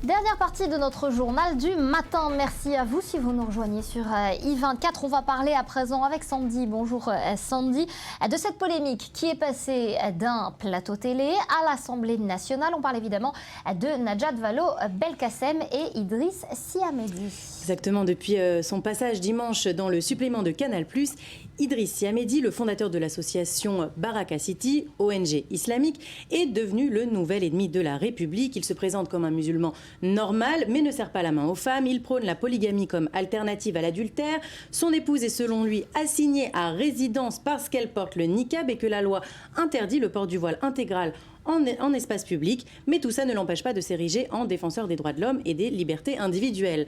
Dernière partie de notre journal du matin. Merci à vous si vous nous rejoignez sur I24. On va parler à présent avec Sandy. Bonjour Sandy. De cette polémique qui est passée d'un plateau télé à l'Assemblée nationale. On parle évidemment de Najat Vallaud-Belkacem et Idriss Sy Hamedi. Exactement, depuis son passage dimanche dans le supplément de Canal+, Idriss Sy Hamedi, le fondateur de l'association Baraka City, ONG islamique, est devenu le nouvel ennemi de la République. Il se présente comme un musulman normal, mais ne serre pas la main aux femmes. Il prône la polygamie comme alternative à l'adultère. Son épouse est selon lui assignée à résidence parce qu'elle porte le niqab et que la loi interdit le port du voile intégral en espace public, mais tout ça ne l'empêche pas de s'ériger en défenseur des droits de l'homme et des libertés individuelles.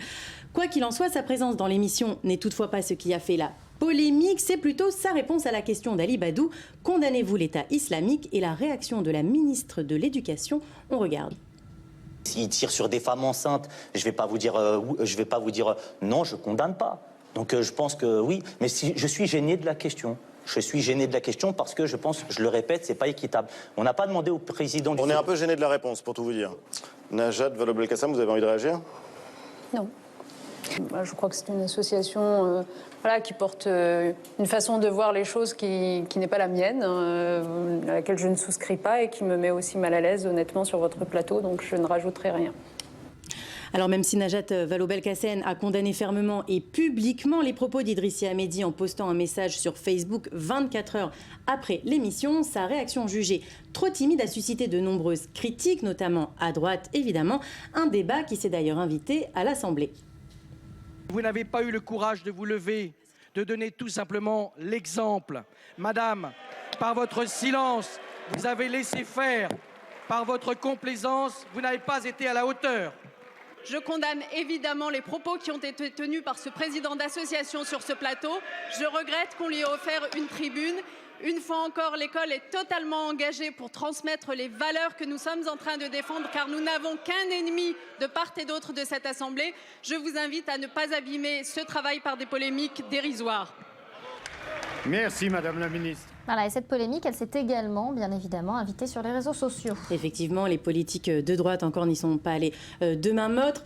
Quoi qu'il en soit, sa présence dans l'émission n'est toutefois pas ce qui a fait la polémique, c'est plutôt sa réponse à la question d'Ali Badou. Condamnez-vous l'État islamique? Et la réaction de la ministre de l'Éducation, on regarde. S'il tire sur des femmes enceintes, je ne vais pas vous dire non, je ne condamne pas. Donc je pense que oui, mais je suis gêné de la question. Je suis gêné de la question parce que je pense, je le répète, c'est pas équitable. On n'a pas demandé au président... On est un peu gêné de la réponse, pour tout vous dire. Najat Vallaud-Belkacem, vous avez envie de réagir? Non. Je crois que c'est une association qui porte une façon de voir les choses qui n'est pas la mienne, à laquelle je ne souscris pas et qui me met aussi mal à l'aise, honnêtement, sur votre plateau, donc je ne rajouterai rien. Alors même si Najat Vallaud-Belkacem a condamné fermement et publiquement les propos d'Idriss Sy Hamedi en postant un message sur Facebook 24 heures après l'émission, sa réaction jugée trop timide a suscité de nombreuses critiques, notamment à droite évidemment, un débat qui s'est d'ailleurs invité à l'Assemblée. Vous n'avez pas eu le courage de vous lever, de donner tout simplement l'exemple. Madame, par votre silence, vous avez laissé faire. Par votre complaisance, vous n'avez pas été à la hauteur. Je condamne évidemment les propos qui ont été tenus par ce président d'association sur ce plateau. Je regrette qu'on lui ait offert une tribune. Une fois encore, l'école est totalement engagée pour transmettre les valeurs que nous sommes en train de défendre, car nous n'avons qu'un ennemi de part et d'autre de cette Assemblée. Je vous invite à ne pas abîmer ce travail par des polémiques dérisoires. Merci Madame la Ministre. Voilà, et cette polémique, elle s'est également, bien évidemment, invitée sur les réseaux sociaux. Effectivement, les politiques de droite encore n'y sont pas allés de main morte.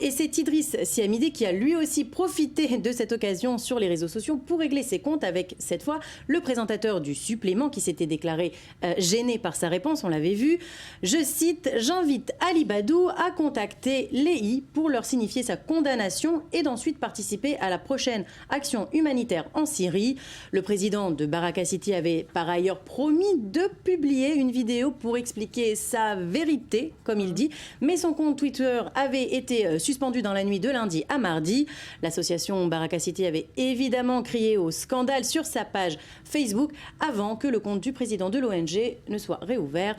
Et c'est Idriss Sy Hamedi qui a lui aussi profité de cette occasion sur les réseaux sociaux pour régler ses comptes avec, cette fois, le présentateur du supplément qui s'était déclaré gêné par sa réponse, on l'avait vu. Je cite, « J'invite Ali Badou à contacter l'EI pour leur signifier sa condamnation et d'ensuite participer à la prochaine action humanitaire en Syrie. » Le président de Baraka City avait par ailleurs promis de publier une vidéo pour expliquer sa vérité, comme il dit, mais son compte Twitter avait été suspendu dans la nuit de lundi à mardi. L'association Baraka City avait évidemment crié au scandale sur sa page Facebook avant que le compte du président de l'ONG ne soit rouvert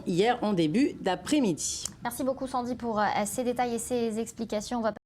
hier en début d'après-midi. Merci beaucoup Sandy pour ces détails et ces explications.